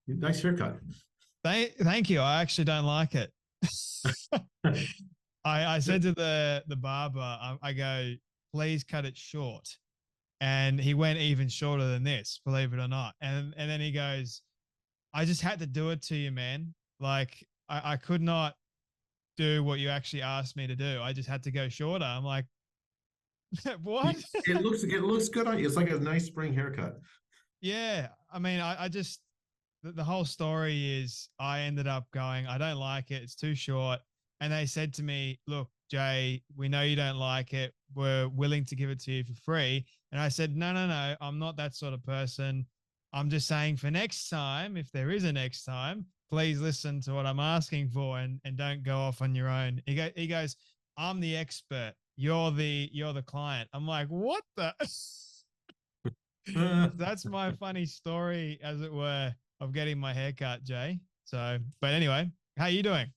Nice haircut. Thank you. I actually don't like it. I said to the barber, I go, please cut it short. And he went even shorter than this, believe it or not. And then he goes, I just had to do it to you, man. Like I could not do what you actually asked me to do. I just had to go shorter. I'm like, what? It looks good on you. It's like a nice spring haircut. Yeah. I mean, I just the whole story is I ended up going, I don't like it. It's too short. And they said to me, look, Jay, we know you don't like it. We're willing to give it to you for free. And I said, no, no, no, I'm not that sort of person. I'm just saying for next time, if there is a next time, please listen to what I'm asking for and don't go off on your own. He goes, I'm the expert. You're the client. I'm like, what the? That's my funny story, as it were, of getting my haircut, Jay. So, but anyway, how are you doing?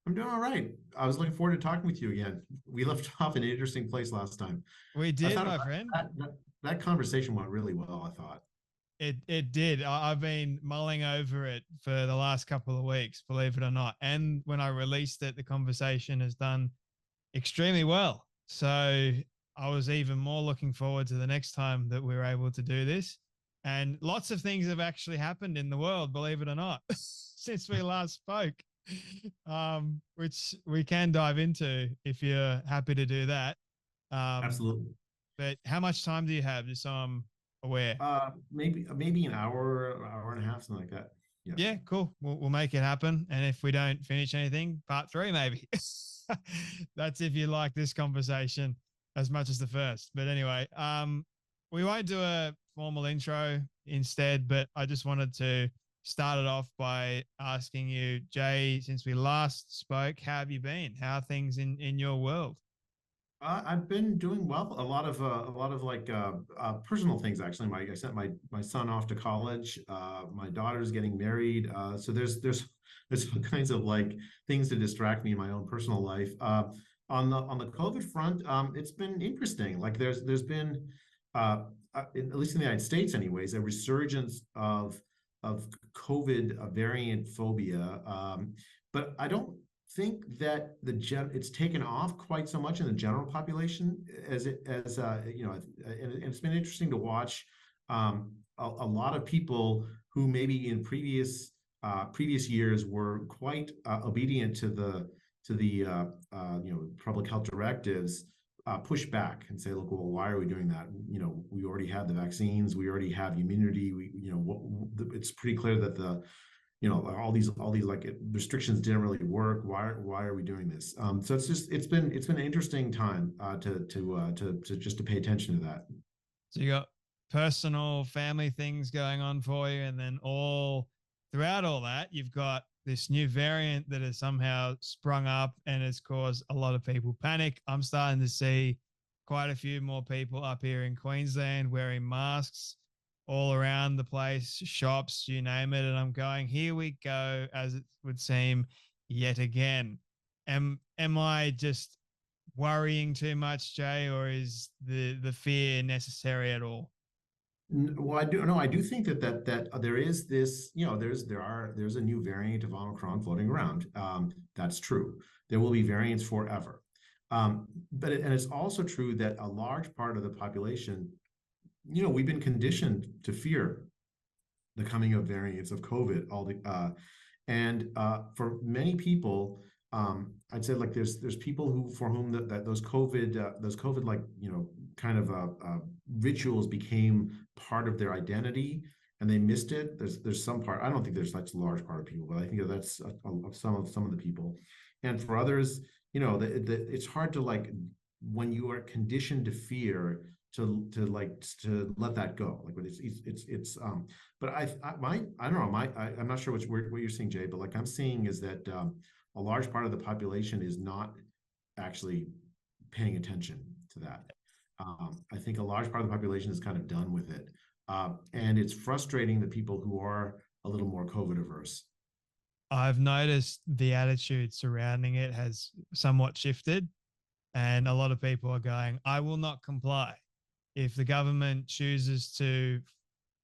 I'm doing all right. I was looking forward to talking with you again. We left off in an interesting place last time. We I did, thought my friend. that conversation went really well, I thought. It did. I've been mulling over it for the last couple of weeks, believe it or not. And when I released it, the conversation has done extremely well. So I was even more looking forward to the next time that we were able to do this. And lots of things have actually happened in the world, believe it or not, since we last spoke, which we can dive into if you're happy to do that. Um, Absolutely. but how much time do you have, just so I'm aware? Maybe an hour and a half, something like that. Yeah. Yeah, cool. We'll make it happen. And if we don't finish anything, part three, maybe. That's if you like this conversation as much as the first. But anyway, we won't do a formal intro instead, but I just wanted to start it off by asking you, Jay, since we last spoke, how have you been? How are things in your world? I've been doing well. A lot of like personal things actually. I sent my son off to college. My daughter's getting married. So there's all kinds of like things to distract me in my own personal life. On the COVID front, it's been interesting. Like there's been at least in the United States, anyways, a resurgence of COVID variant phobia. But I don't think that it's taken off quite so much in the general population as and it's been interesting to watch a lot of people who maybe in previous years were quite obedient to the public health directives push back and say, look, well, why are we doing that? We already have the vaccines, we already have immunity. It's pretty clear that all these like restrictions didn't really work. Why are we doing this? So it's been an interesting time to pay attention to that. So you got personal family things going on for you, and then all throughout all that, you've got this new variant that has somehow sprung up and has caused a lot of people panic. I'm starting to see quite a few more people up here in Queensland wearing masks all around the place, shops, you name it. And I'm going, here we go, as it would seem, yet again. Am I just worrying too much, Jay, or is the fear necessary at all? Well, I do think that there is this, there's a new variant of Omicron floating around. That's true. There will be variants forever. And it's also true that a large part of the population, we've been conditioned to fear the coming of variants of COVID. For many people, I'd say like there's people who for whom that those COVID like kind of rituals became part of their identity and they missed it. There's some part. I don't think there's such a large part of people, but I think that's some of the people. And for others, it's hard to like when you are conditioned to fear to let that go. Like when it's but I don't know I'm not sure what you're seeing, Jay, but like I'm seeing is that a large part of the population is not actually paying attention to that. I think a large part of the population is kind of done with it. And it's frustrating the people who are a little more COVID averse. I've noticed the attitude surrounding it has somewhat shifted, and a lot of people are going, I will not comply. If the government chooses to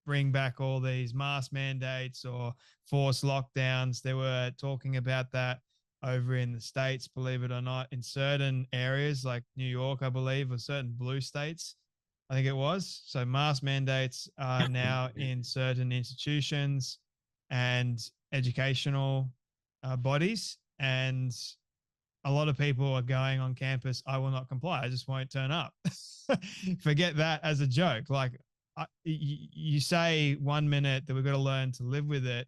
bring back all these mask mandates or forced lockdowns. They were talking about that over in the States, believe it or not, in certain areas like New York, I believe, or certain blue states, I think it was. So mask mandates are now in certain institutions and educational bodies. And a lot of people are going on campus, I will not comply. I just won't turn up. Forget that as a joke. Like, you say 1 minute that we've got to learn to live with it,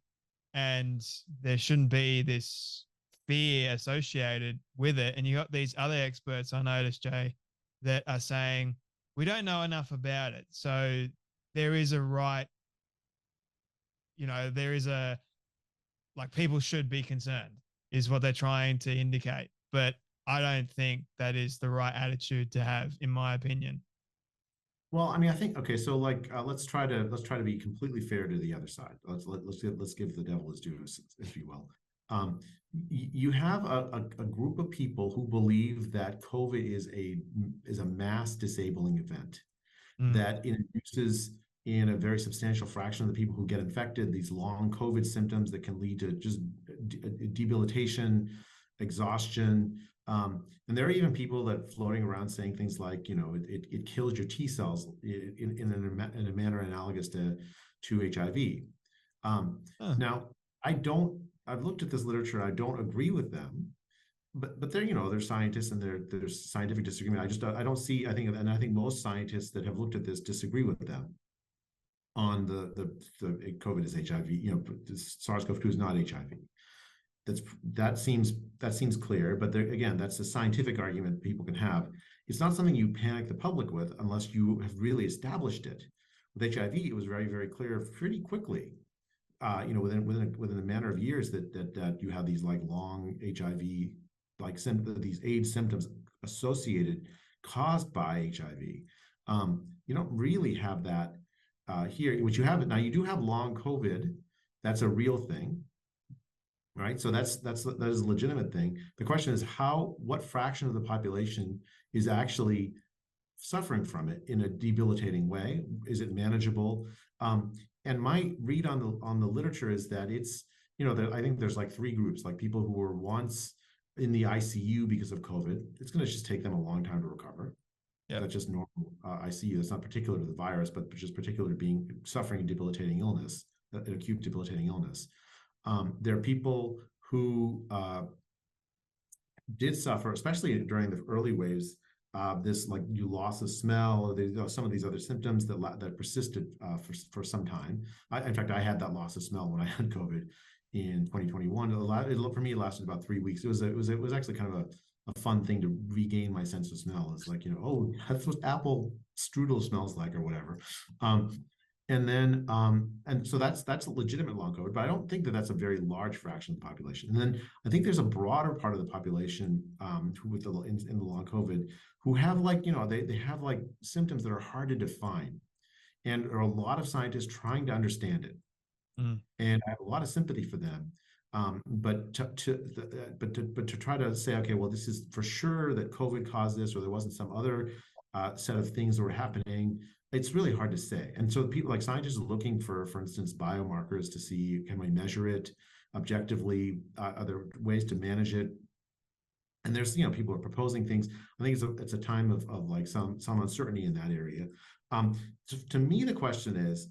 and there shouldn't be this fear associated with it. And you got these other experts, I noticed, Jay, that are saying, we don't know enough about it. So there is a right, there is a, like, people should be concerned, is what they're trying to indicate. But I don't think that is the right attitude to have, in my opinion. Well, I mean, I think okay. So, like, let's try to be completely fair to the other side. Let's give the devil his due, if you will. You have a group of people who believe that COVID is a mass disabling event, Mm. that it induces in a very substantial fraction of the people who get infected these long COVID symptoms that can lead to just debilitation, exhaustion. And there are even people that floating around saying things like, it kills your T cells in a manner analogous to HIV. Huh. Now, I've looked at this literature. I don't agree with them, but they're scientists and there's scientific disagreement. I don't see, I think most scientists that have looked at this disagree with them on the COVID is HIV, SARS-CoV-2 is not HIV. That seems clear, but again, that's a scientific argument people can have. It's not something you panic the public with unless you have really established it. With HIV, it was very, very clear pretty quickly, within a matter of years that you have these like long HIV, like these AIDS symptoms associated, caused by HIV. You don't really have that here. Which you have it now. You do have long COVID. That's a real thing, right? So that is a legitimate thing. The question is what fraction of the population is actually suffering from it in a debilitating way? Is it manageable? And my read on the literature is that it's, I think there's like three groups, like people who were once in the ICU because of COVID. It's going to just take them a long time to recover. Yep. That's just normal ICU. That's not particular to the virus, but just particular to suffering a debilitating illness, an acute debilitating illness. There are people who did suffer, especially during the early waves, this like you loss of smell, or some of these other symptoms that persisted for some time. In fact, I had that loss of smell when I had COVID in 2021. For me, it lasted about 3 weeks. It was actually kind of a fun thing to regain my sense of smell. It's like, oh, that's what apple strudel smells like or whatever. And so that's a legitimate long COVID, but I don't think that that's a very large fraction of the population. And then I think there's a broader part of the population who in the long COVID who have they have like symptoms that are hard to define, and there are a lot of scientists trying to understand it. Mm. And I have a lot of sympathy for them. But to try to say, okay, well, this is for sure that COVID caused this, or there wasn't some other set of things that were happening, it's really hard to say. And so people like scientists are looking for instance, biomarkers to see, can we measure it objectively? Are there ways to manage it? And there's, people are proposing things. I think it's a time of like some uncertainty in that area. To me, the question is,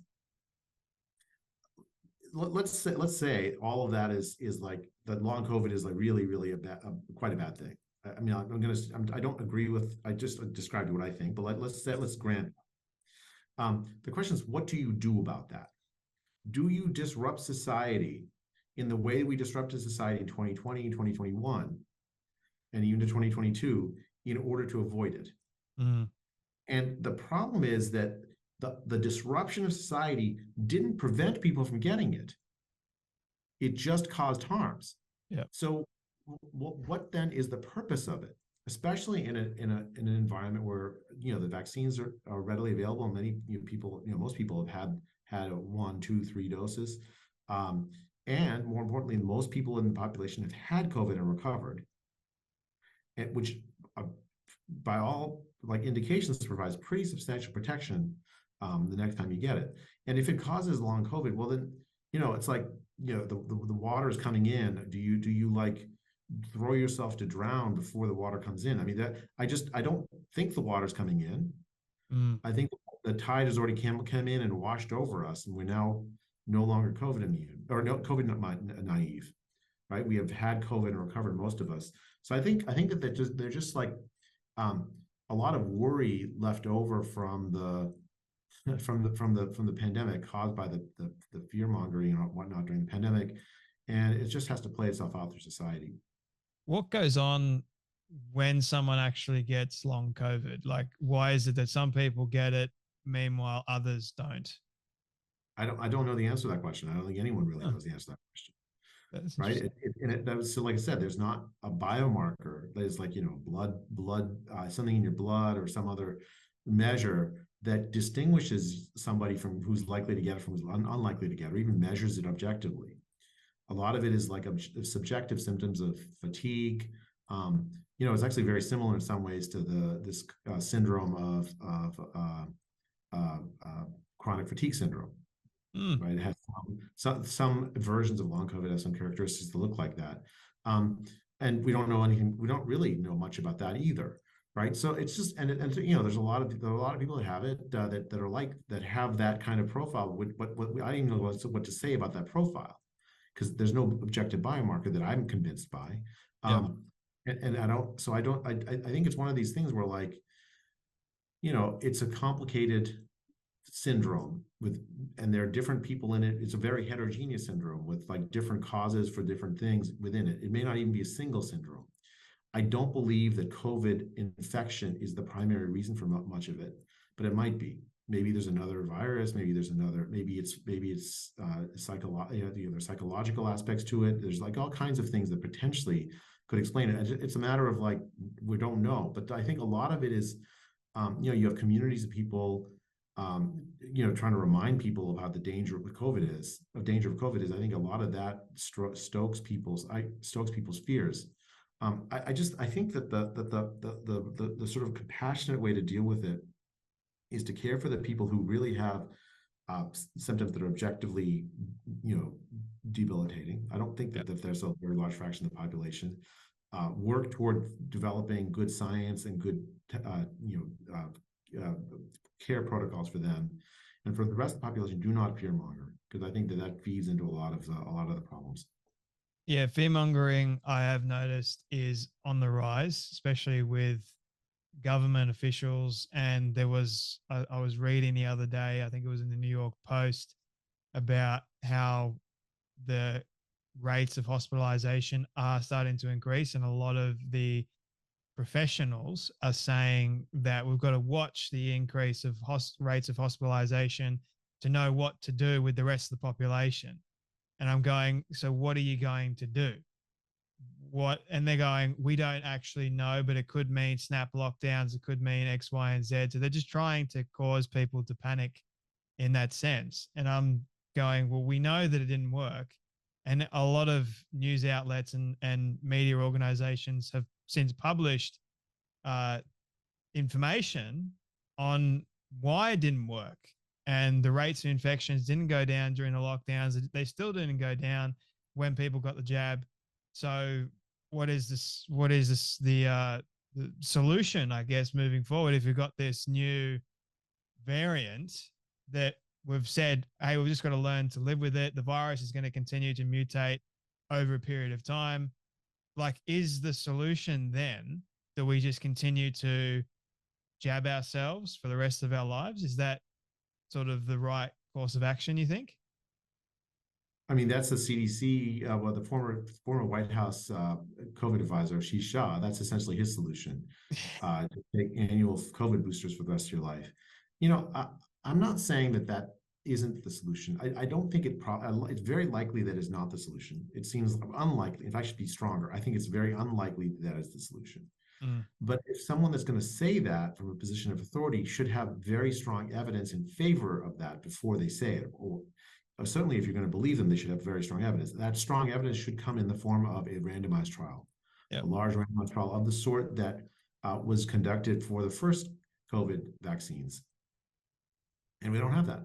let's say all of that is like that long COVID is like really, really quite a bad thing. I mean, I don't agree with, I just described what I think, but let's grant. The question is, what do you do about that? Do you disrupt society in the way we disrupted society in 2020, 2021, and even to 2022 in order to avoid it? Mm. And the problem is that the disruption of society didn't prevent people from getting it. It just caused harms. Yeah. So what then is the purpose of it? Especially in an environment where the vaccines are readily available, and many people, most people have had 1, 2, 3 doses, and more importantly, most people in the population have had COVID and recovered, which by all like indications provides pretty substantial protection the next time you get it. And if it causes long COVID, well then, it's like, the water is coming in. Do you like throw yourself to drown before the water comes in? I mean, I don't think the water's coming in. Mm. I think the tide has already come in and washed over us, and we're now no longer COVID immune, or no COVID naive, right? We have had COVID and recovered, most of us. So I think that they're just like, um, a lot of worry left over from the pandemic, caused by the fear mongering and whatnot during the pandemic, and it just has to play itself out through society. What goes on when someone actually gets long COVID? Like, why is it that some people get it, meanwhile others don't? I don't know the answer to that question. I don't think anyone really Huh, knows the answer to that question, that's right? interesting. So like I said, there's not a biomarker that is like, blood, something in your blood or some other measure that distinguishes somebody from who's likely to get it from who's unlikely to get it, or even measures it objectively. A lot of it is like subjective symptoms of fatigue. It's actually very similar in some ways to this syndrome of uh, uh, chronic fatigue syndrome, Mm. right? It has some versions of long COVID have some characteristics that look like that. And we don't know anything. We don't really know much about that either, right? So it's just, and there's a lot of people that have it, that are like that, have that kind of profile. What I don't even know what to say about that profile, because there's no objective biomarker that I'm convinced by. Yep. And I don't, so I don't, I think it's one of these things where, like, it's a complicated syndrome and there are different people in it. It's a very heterogeneous syndrome with like different causes for different things within it. It may not even be a single syndrome. I don't believe that COVID infection is the primary reason for much of it, but it might be. Maybe there's another virus. Maybe it's there's psychological aspects to it. There's like all kinds of things that potentially could explain it. It's a matter of like, we don't know. But I think a lot of it is, you have communities of people, trying to remind people about the danger of COVID is. I think a lot of that stokes people's fears. I think that the sort of compassionate way to deal with it is to care for the people who really have symptoms that are objectively, debilitating. I don't think Yep. that there's a very large fraction of the population. Work toward developing good science and good, care protocols for them, and for the rest of the population, do not fear monger, because I think that feeds into a lot of the problems. Yeah, fear mongering, I have noticed, is on the rise, especially with government officials. And I was reading the other day, I think it was in the New York Post, about how the rates of hospitalization are starting to increase. And a lot of the professionals are saying that we've got to watch the increase of rates of hospitalization to know what to do with the rest of the population. And I'm going, so what are you going to do? What? And they're going, we don't actually know, but it could mean snap lockdowns. It could mean X, Y, and Z. So they're just trying to cause people to panic in that sense. And I'm going, well, we know that it didn't work. And a lot of news outlets and media organizations have since published uh, information on why it didn't work. And the rates of infections didn't go down during the lockdowns. They still didn't go down when people got the jab. So what is this? What is this? The solution, I guess, moving forward, if you've got this new variant that we've said, hey, we've just got to learn to live with it. The virus is going to continue to mutate over a period of time. Like, is the solution then that we just continue to jab ourselves for the rest of our lives? Is that sort of the right course of action, you think? I mean, that's the CDC, the former White House COVID advisor, Ashish Shah. That's essentially his solution, to take annual COVID boosters for the rest of your life. I'm not saying that isn't the solution. I don't think it's very likely that is not the solution. It seems unlikely. In fact, it should be stronger. I think it's very unlikely that is the solution. Mm. But if someone that's going to say that from a position of authority should have very strong evidence in favor of that before they say it, or certainly if you're going to believe them, they should have very strong evidence. That strong evidence should come in the form of a randomized trial, Yep. a large randomized trial of the sort that was conducted for the first COVID vaccines. And we don't have that.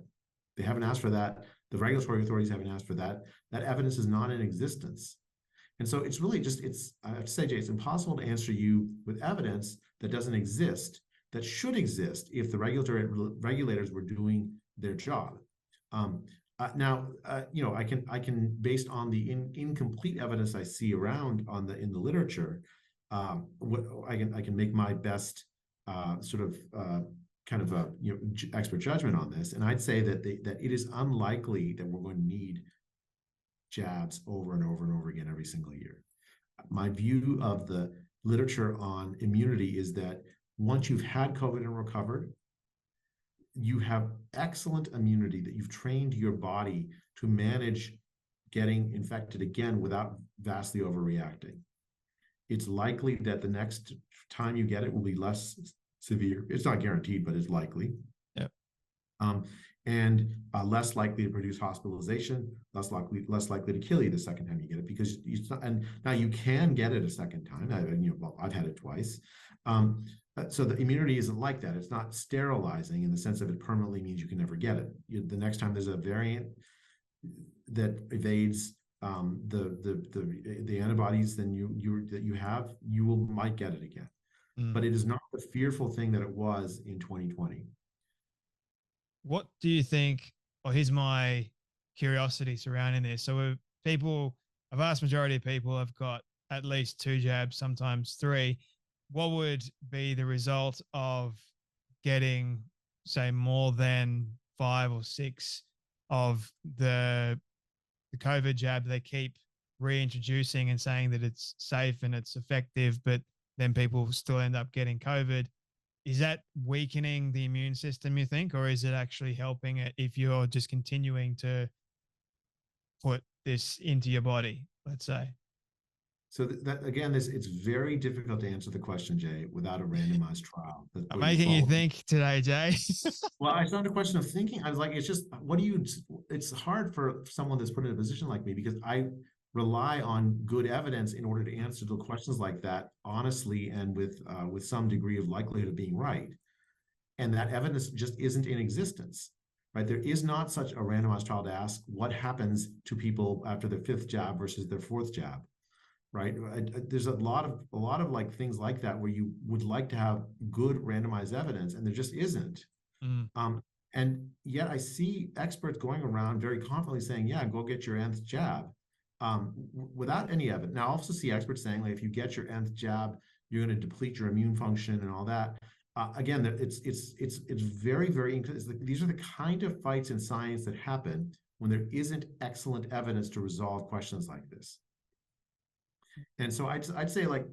They haven't asked for that. The regulatory authorities haven't asked for that. That evidence is not in existence. And so it's really just, I have to say, Jay, it's impossible to answer you with evidence that doesn't exist, that should exist if the regulators were doing their job. Now, I can, based on the incomplete evidence I see around in the literature, I can make my best kind of a expert judgment on this, and I'd say that it is unlikely that we're going to need jabs over and over and over again every single year. My view of the literature on immunity is that once you've had COVID and recovered, you have excellent immunity, that you've trained your body to manage getting infected again without vastly overreacting. It's likely that the next time you get it will be less severe. It's not guaranteed, but it's likely. Yep. And less likely to produce hospitalization, less likely to kill you the second time you get it, because it's not, and now you can get it a second time. I've had it twice. So the immunity isn't like that. It's not sterilizing in the sense of it permanently means you can never get it. The next time there's a variant that evades the antibodies that you have, might get it again. But it is not the fearful thing that it was in 2020. What do you think, or here's my curiosity surrounding this. So a vast majority of people have got at least 2 jabs, sometimes 3. What would be the result of getting, say, more than 5 or 6 of the COVID jab they keep reintroducing and saying that it's safe and it's effective, but then people still end up getting COVID? Is that weakening the immune system, you think, or is it actually helping it if you're just continuing to put this into your body, let's say? So that again, it's very difficult to answer the question, Jay, without a randomized trial. I'm making you think today, Jay. Well, it's not a question of thinking. I was like, it's just, it's hard for someone that's put in a position like me, because I rely on good evidence in order to answer the questions like that honestly and with some degree of likelihood of being right. And that evidence just isn't in existence, right? There is not such a randomized trial to ask what happens to people after their 5th jab versus their 4th jab, right? There's a lot of like things like that where you would like to have good randomized evidence, and there just isn't. And yet I see experts going around very confidently saying, yeah, go get your nth jab, without any evidence. Now I also see experts saying, like, if you get your nth jab, you're going to deplete your immune function and all that. Again, it's very, very, these are the kind of fights in science that happen when there isn't excellent evidence to resolve questions like this. And so I'd say, like,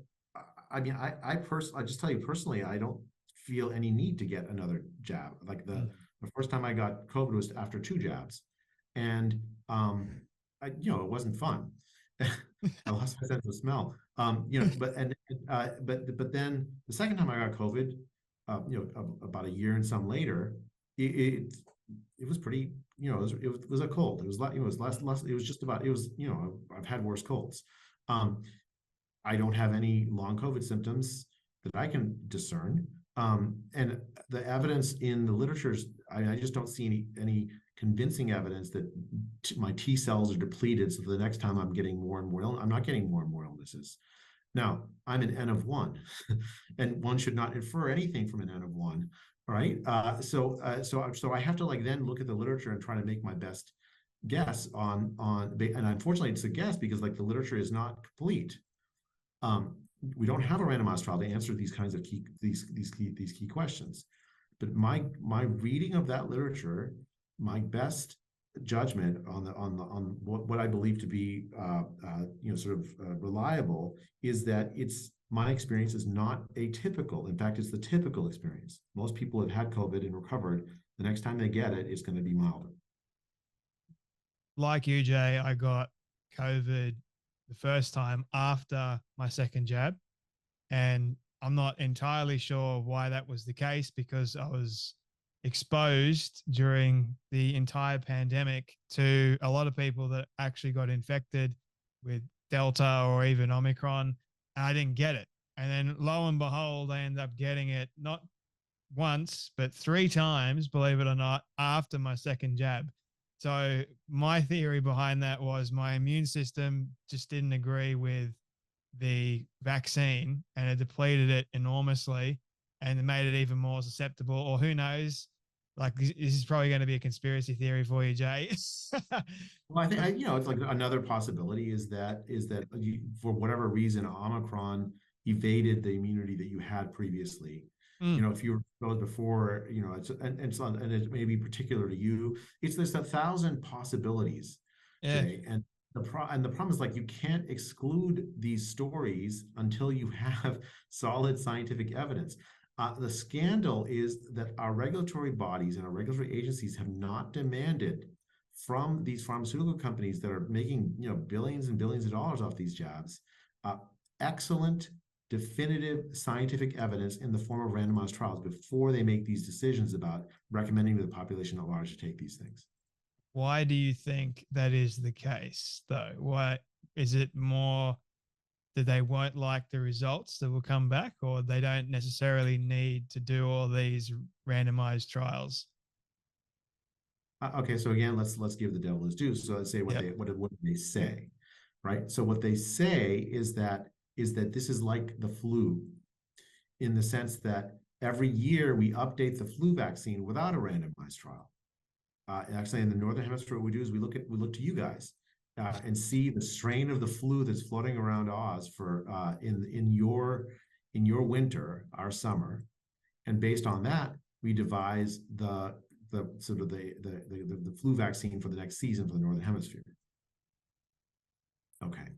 I mean, I just tell you personally, I don't feel any need to get another jab. Like the first time I got COVID was after 2 jabs, and it wasn't fun. I lost my sense of smell. But then the second time I got COVID, about a year and some later, it was pretty, it was a cold. It was less. It was just about. It was, I've had worse colds. I don't have any long COVID symptoms that I can discern. And the evidence in the literature, I just don't see any convincing evidence that my T cells are depleted, so the next time I'm getting more and more I'm not getting more and more illnesses. Now, I'm an N of 1, and one should not infer anything from an N of 1, right? So I have to, like, then look at the literature and try to make my best guess on, and unfortunately it's a guess because, like, the literature is not complete. We don't have a randomized trial to answer these kinds of key questions. But my reading of that literature, my best judgment on what I believe to be reliable, is that my experience is not atypical. In fact, it's the typical experience. Most people have had COVID and recovered. The next time they get it, it's going to be milder. Like you, Jay, I got COVID the first time after my 2nd jab. And I'm not entirely sure why that was the case, because I was exposed during the entire pandemic to a lot of people that actually got infected with Delta or even Omicron, and I didn't get it. And then lo and behold, I ended up getting it, not once, but 3 times, believe it or not, after my second jab. So my theory behind that was my immune system just didn't agree with the vaccine and it depleted it enormously and it made it even more susceptible. Or who knows? Like this is probably going to be a conspiracy theory for you, Jay. Well, I think it's like another possibility is that you, for whatever reason, Omicron evaded the immunity that you had previously. Mm, If you were exposed before, and it may be particular to you. There's 1,000 possibilities, yeah. Jay, and the problem is like you can't exclude these stories until you have solid scientific evidence. The scandal is that our regulatory bodies and our regulatory agencies have not demanded from these pharmaceutical companies that are making billions and billions of dollars off these jabs, uh, excellent definitive scientific evidence in the form of randomized trials before they make these decisions about recommending to the population at large to take these things. Why do you think that is the case, though? Why is it more that they won't like the results that will come back, or they don't necessarily need to do all these randomized trials? Okay, so again, let's give the devil his due. So let's say what Yep. what they say, right? So what they say is that this is like the flu, in the sense that every year we update the flu vaccine without a randomized trial. Actually, in the northern hemisphere, what we do is we look to you guys and see the strain of the flu that's floating around Oz for in your winter, our summer, and based on that, we devise the sort of the flu vaccine for the next season for the northern hemisphere. Okay,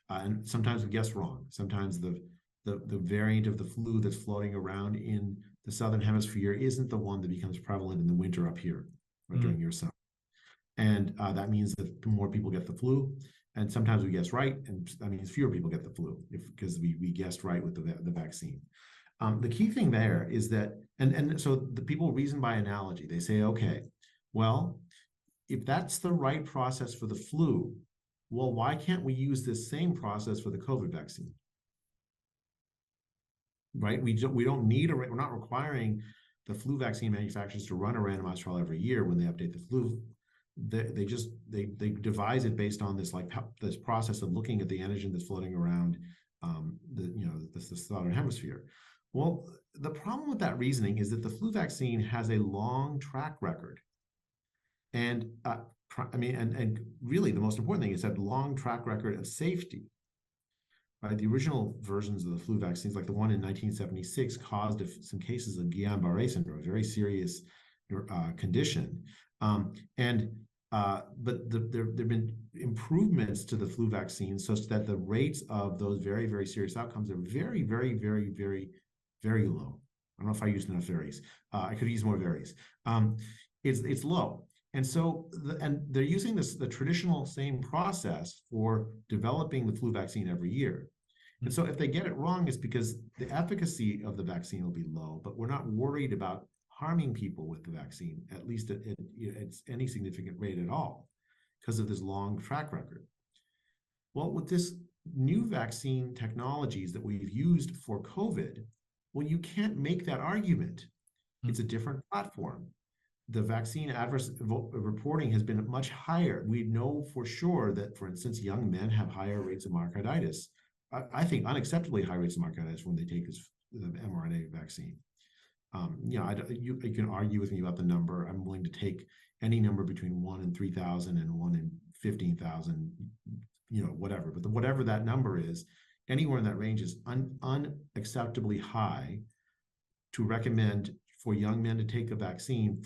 and sometimes we guess wrong. Sometimes the variant of the flu that's floating around in the southern hemisphere isn't the one that becomes prevalent in the winter up here Mm, during your summer. And that means that more people get the flu. And sometimes we guess right, and that means fewer people get the flu because we guessed right with the vaccine. The key thing there is that, and so the people reason by analogy. They say, okay, well, if that's the right process for the flu, well, why can't we use this same process for the COVID vaccine? Right? We don't need we're not requiring the flu vaccine manufacturers to run a randomized trial every year when they update the flu. They devise it based on this this process of looking at the antigen that's floating around the southern hemisphere. Well, the problem with that reasoning is that the flu vaccine has a long track record, and and really the most important thing is that long track record of safety. Right, the original versions of the flu vaccines, like the one in 1976, caused some cases of Guillain-Barré syndrome, a very serious condition. And but there have been improvements to the flu vaccine such that the rates of those very, very serious outcomes are very, very, very, very, very low. I don't know if I used enough varies. I could use more varies. It's low. And so, and they're using the traditional same process for developing the flu vaccine every year. And so if they get it wrong, it's because the efficacy of the vaccine will be low, but we're not worried about harming people with the vaccine, at least at any significant rate at all, because of this long track record. Well, with this new vaccine technologies that we've used for COVID, well, you can't make that argument. It's a different platform. The vaccine adverse reporting has been much higher. We know for sure that, for instance, young men have higher rates of myocarditis. I think unacceptably high rates of myocarditis when they take the mRNA vaccine. You can argue with me about the number. I'm willing to take any number between 1 in 3,000 and 1 in 15,000, whatever. But whatever that number is, anywhere in that range is unacceptably high to recommend for young men to take a vaccine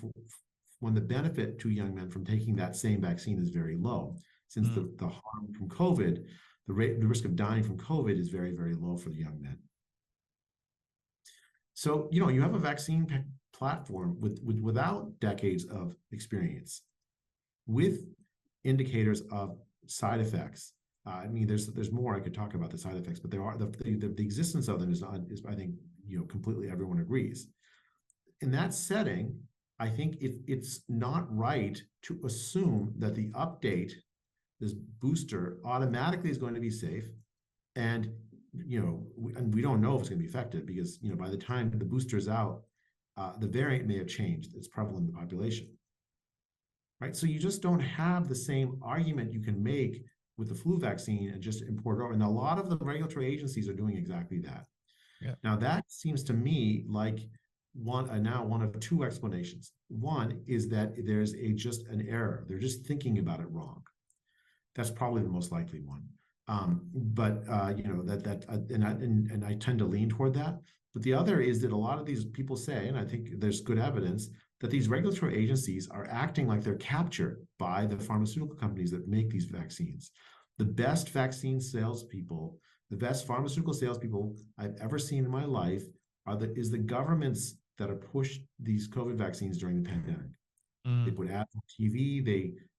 when the benefit to young men from taking that same vaccine is very low. Since the harm from COVID, the risk of dying from COVID is very, very low for the young men. So, you have a vaccine platform without decades of experience, with indicators of side effects. There's more I could talk about the side effects, but there are the existence of them is I think completely everyone agrees. In that setting, I think it's not right to assume that the update, this booster, automatically is going to be safe, and we don't know if it's going to be effective because by the time the booster is out, the variant may have changed. It's prevalent in the population, right? So you just don't have the same argument you can make with the flu vaccine and just import it over. And a lot of the regulatory agencies are doing exactly that. Yeah. Now that seems to me like one of two explanations. One is that there's just an error. They're just thinking about it wrong. That's probably the most likely one. But and I tend to lean toward that. But the other is that a lot of these people say, and I think there's good evidence, that these regulatory agencies are acting like they're captured by the pharmaceutical companies that make these vaccines. The best vaccine salespeople, the best pharmaceutical salespeople I've ever seen in my life is the governments that have pushed these COVID vaccines during the pandemic. They put ads on TV.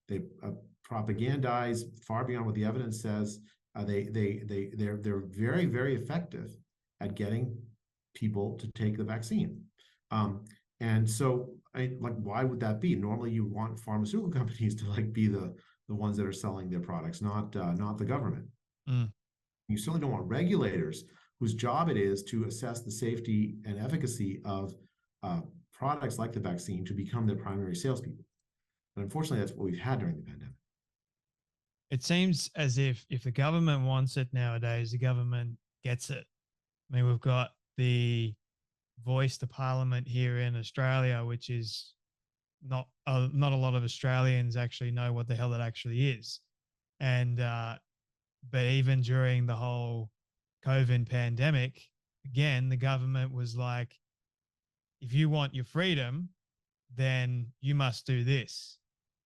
They propagandize far beyond what the evidence says. They're very, very effective at getting people to take the vaccine. And so, why would that be? Normally, you want pharmaceutical companies to be the ones that are selling their products, not the government. You certainly don't want regulators whose job it is to assess the safety and efficacy of products like the vaccine to become their primary salespeople. And unfortunately, that's what we've had during the pandemic. It seems as if the government wants it nowadays, the government gets it. I mean, we've got the voice to parliament here in Australia, which is not a lot of Australians actually know what the hell it actually is. And but even during the whole COVID pandemic, again, the government was like, if you want your freedom, then you must do this.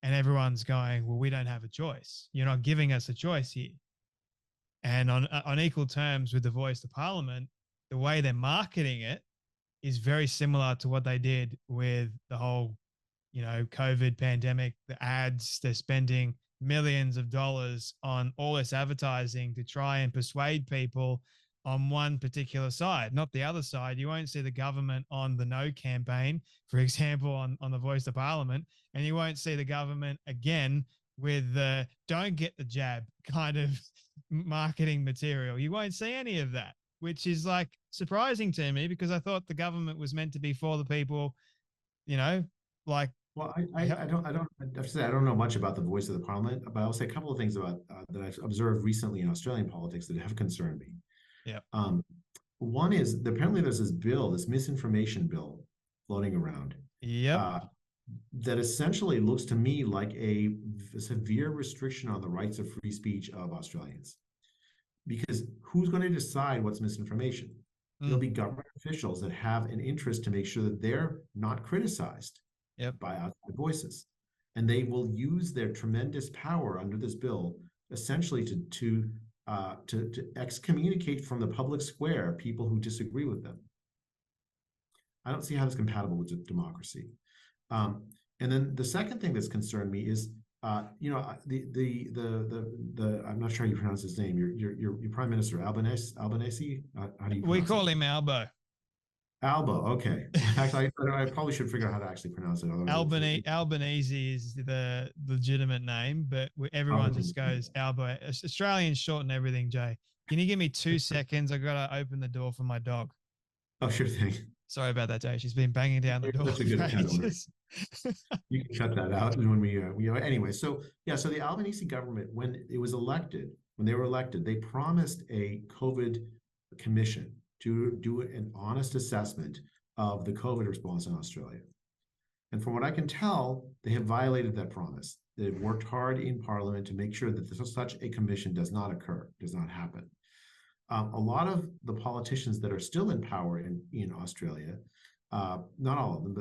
And everyone's going, well, we don't have a choice. You're not giving us a choice here. And on equal terms with the voice to parliament, the way they're marketing it is very similar to what they did with the whole, COVID pandemic, the ads. They're spending millions of dollars on all this advertising to try and persuade people on one particular side, not the other side. You won't see the government on the no campaign, for example, on the voice to parliament, and you won't see the government again with the don't get the jab kind of marketing material. You won't see any of that, which is surprising to me because I thought the government was meant to be for the people, Well, I don't have to say I don't know much about the voice of the parliament, but I'll say a couple of things about that I've observed recently in Australian politics that have concerned me. Yeah. One is apparently there's this bill, this misinformation bill floating around. Yep. That essentially looks to me like a severe restriction on the rights of free speech of Australians. Because who's going to decide what's misinformation? There'll be government officials that have an interest to make sure that they're not criticized by outside voices. And they will use their tremendous power under this bill essentially to excommunicate from the public square people who disagree with them. I don't see how that's compatible with democracy. And then the second thing that's concerned me is, I'm not sure how you pronounce his name. Your Prime Minister Albanese. How do you pronounce We call him Albo. Albo. Okay. Actually, I probably should figure out how to actually pronounce it. Albanese is the legitimate name, but everyone just goes Albo. Australians shorten everything. Jay, can you give me 2 seconds? I gotta open the door for my dog. Oh, sure thing. Sorry about that, Jay. She's been banging down the door. That's a good You can cut that out when we anyway. So the Albanese government, when they were elected, they promised a COVID commission to do an honest assessment of the COVID response in Australia. And from what I can tell, they have violated that promise. They've worked hard in Parliament to make sure that such a commission does not happen. A lot of the politicians that are still in power in Australia, not all of them,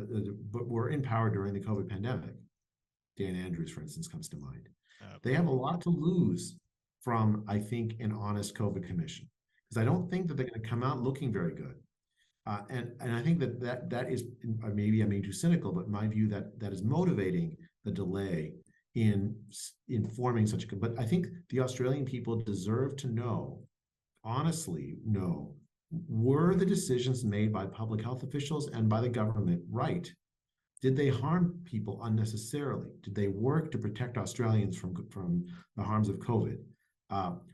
but were in power during the COVID pandemic. Dan Andrews, for instance, comes to mind. They have a lot to lose from, I think, an honest COVID commission, because I don't think that they're going to come out looking very good. And I think that is, maybe I'm being too cynical, but in my view, that is motivating the delay in forming such a. But I think the Australian people deserve to know, honestly know, were the decisions made by public health officials and by the government right? Did they harm people unnecessarily? Did they work to protect Australians from the harms of COVID?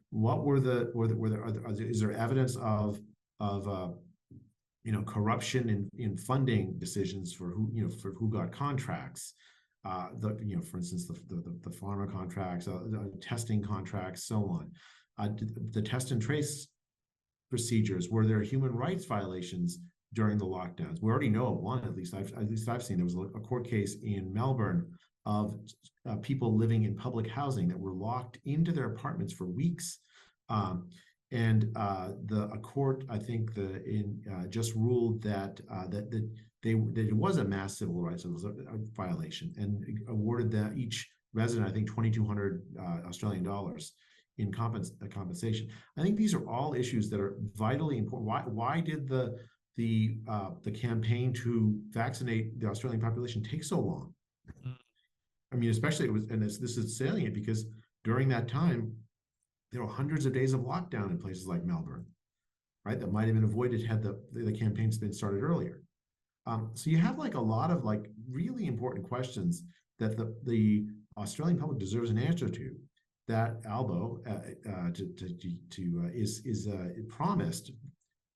What were is there evidence of corruption in funding decisions for who got contracts. For instance, the pharma contracts, the testing contracts, so on. The test and trace procedures. Were there human rights violations during the lockdowns? We already know of one. At least I've seen. There was a court case in Melbourne of people living in public housing that were locked into their apartments for weeks. And a court, I think, just ruled that it was a mass civil rights, it was a violation, and awarded each resident, I think, 2,200 Australian dollars in compensation. I think these are all issues that are vitally important. Why did the campaign to vaccinate the Australian population take so long? I mean, especially this is salient because during that time, there were hundreds of days of lockdown in places like Melbourne, right? That might have been avoided had the campaign's been started earlier. So you have like a lot of like really important questions that the Australian public deserves an answer to. That Albo is promised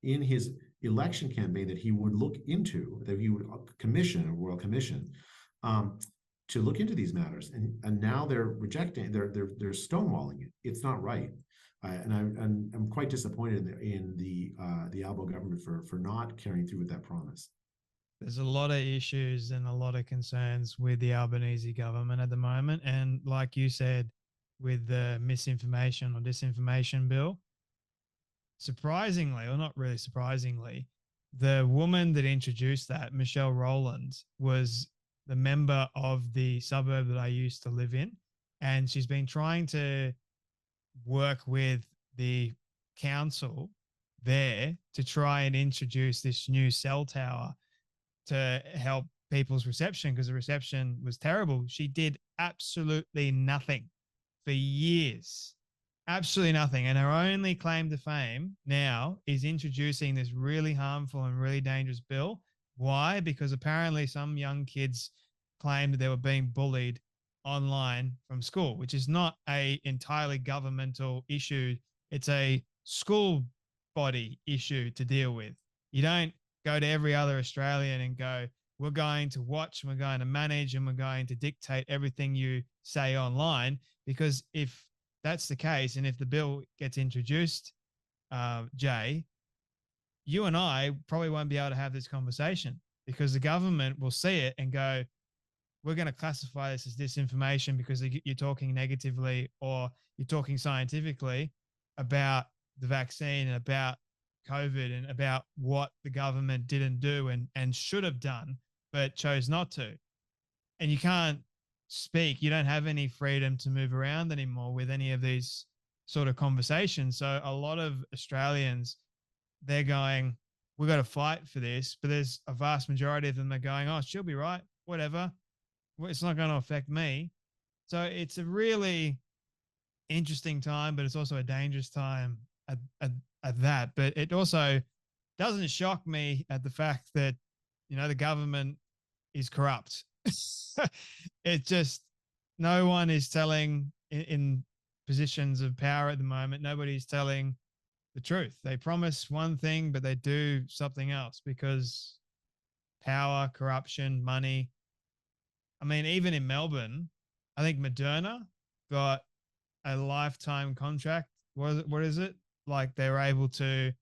in his election campaign that he would look into, that he would commission a royal commission to look into these matters, and now they're rejecting, they're stonewalling it. It's not right, and I'm quite disappointed in the Albo government for not carrying through with that promise. There's a lot of issues and a lot of concerns with the Albanese government at the moment, and like you said, with the misinformation or disinformation bill, surprisingly, or not really surprisingly, the woman that introduced that, Michelle Rowland, was the member of the suburb that I used to live in. And she's been trying to work with the council there to try and introduce this new cell tower to help people's reception, because the reception was terrible. She did absolutely nothing for years. Absolutely nothing. And her only claim to fame now is introducing this really harmful and really dangerous bill. Why? Because apparently some young kids claimed that they were being bullied online from school, which is not a entirely governmental issue. It's a school body issue to deal with. You don't go to every other Australian and go, we're going to watch, we're going to manage, and we're going to dictate everything you say online. Because if that's the case, and if the bill gets introduced, Jay, you and I probably won't be able to have this conversation, because the government will see it and go, we're going to classify this as disinformation because you're talking negatively or you're talking scientifically about the vaccine and about COVID and about what the government didn't do and should have done, but chose not to. And you can't speak. You don't have any freedom to move around anymore with any of these sort of conversations. So a lot of Australians, they're going, we've got to fight for this. But there's a vast majority of them that are going, oh, she'll be right. Whatever. It's not going to affect me. So it's a really interesting time, but it's also a dangerous time at that. But it also doesn't shock me at the fact that, the government is corrupt. It just, no one is telling in positions of power at the moment. Nobody's telling the truth. They promise one thing, but they do something else because power, corruption, money. I mean, even in Melbourne, I think Moderna got a lifetime contract. What is it? Like they were able to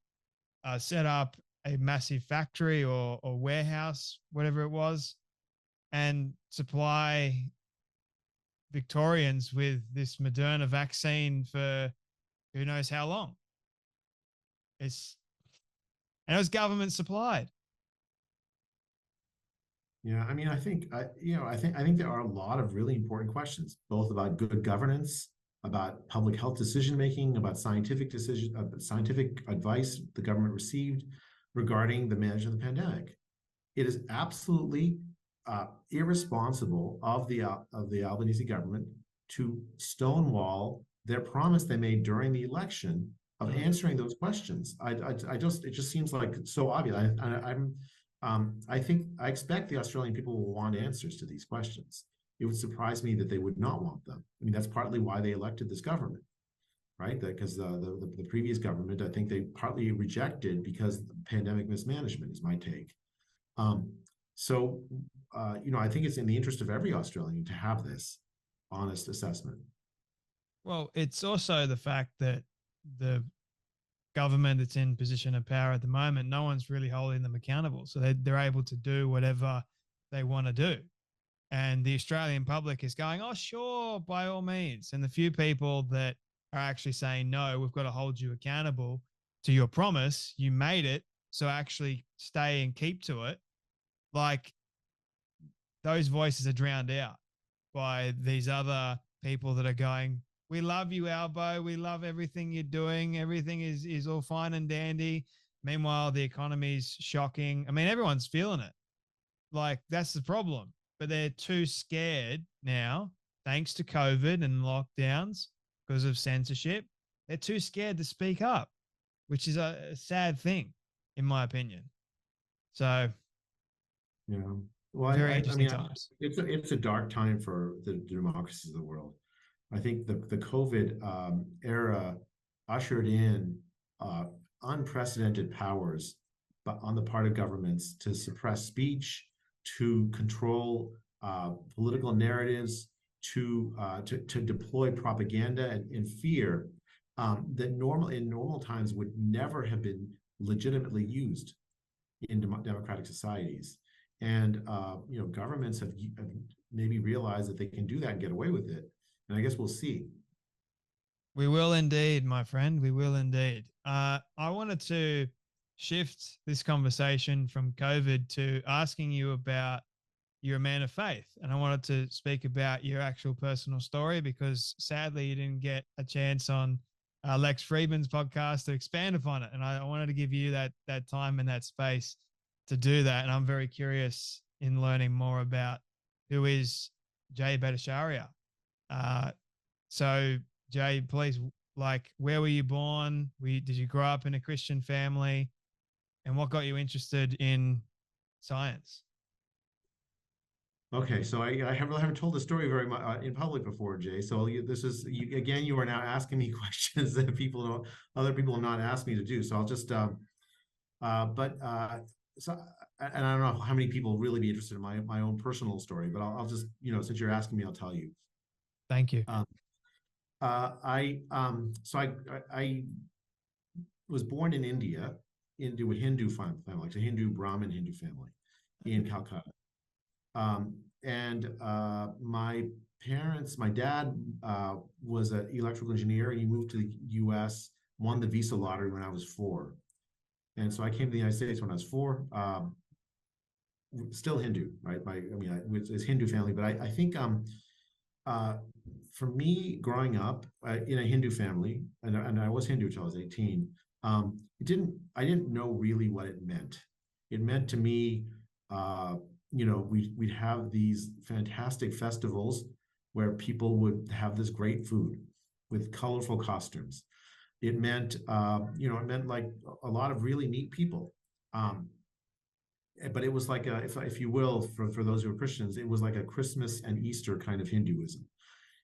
set up a massive factory or warehouse, whatever it was, and supply Victorians with this Moderna vaccine for who knows how long. And it was government supplied. Yeah, I mean, I think there are a lot of really important questions, both about good governance, about public health decision making, about scientific advice the government received regarding the management of the pandemic. It is absolutely irresponsible of the Albanese government to stonewall their promise they made during the election of answering those questions. It just seems like so obvious. I expect the Australian people will want answers to these questions. It would surprise me that they would not want them. I mean, that's partly why they elected this government. right? Because the previous government, I think they partly rejected because of pandemic mismanagement is my take. Um, so, I think it's in the interest of every Australian to have this honest assessment. Well, it's also the fact that the government that's in position of power at the moment, no one's really holding them accountable. So they're able to do whatever they want to do. And the Australian public is going, oh, sure, by all means. And the few people that are actually saying, no, we've got to hold you accountable to your promise. You made it. So actually stay and keep to it. Like those voices are drowned out by these other people that are going, we love you, Albo. We love everything you're doing. Everything is all fine and dandy. Meanwhile, the economy's shocking. I mean, everyone's feeling it. Like that's the problem. But they're too scared now, thanks to COVID and lockdowns because of censorship. They're too scared to speak up, which is a sad thing, in my opinion. So, Yeah. Well, very I interesting mean, times. it's a dark time for the democracies of the world. I think the COVID era ushered in uh, unprecedented powers, but on the part of governments to suppress speech, to control political narratives, to deploy propaganda and fear that in normal times would never have been legitimately used in democratic societies. And governments have maybe realized that they can do that and get away with it. And I guess we'll see. We will indeed, my friend. We will indeed. I wanted to shift this conversation from COVID to asking you about you're a man of faith. And I wanted to speak about your actual personal story because sadly you didn't get a chance on Lex Friedman's podcast to expand upon it. And I wanted to give you that time and that space to do that. And I'm very curious in learning more about who is Jay Bhattacharya. Uh, so Jay, please, like, where were you born? Did you grow up in a Christian family? And what got you interested in science? Okay, so I really haven't told the story very much in public before, Jay. So this is again, you are now asking me questions that other people have not asked me to do. So I'll just, but so and I don't know how many people really be interested in my own personal story, but I'll just, since you're asking me, I'll tell you. Thank you. I was born in India into a Hindu family, like a Hindu Brahmin Hindu family in Calcutta. And my dad was an electrical engineer, and he moved to the U.S., won the visa lottery when I was 4. And so I came to the United States when I was 4. Still Hindu, right? It's Hindu family, but I think uh, for me growing up in a Hindu family, and I was Hindu until I was 18, I didn't know really what it meant. It meant to me, we'd have these fantastic festivals where people would have this great food with colorful costumes. It meant, it meant like a lot of really neat people. But it was like if you will, for those who are Christians, it was like a Christmas and Easter kind of Hinduism.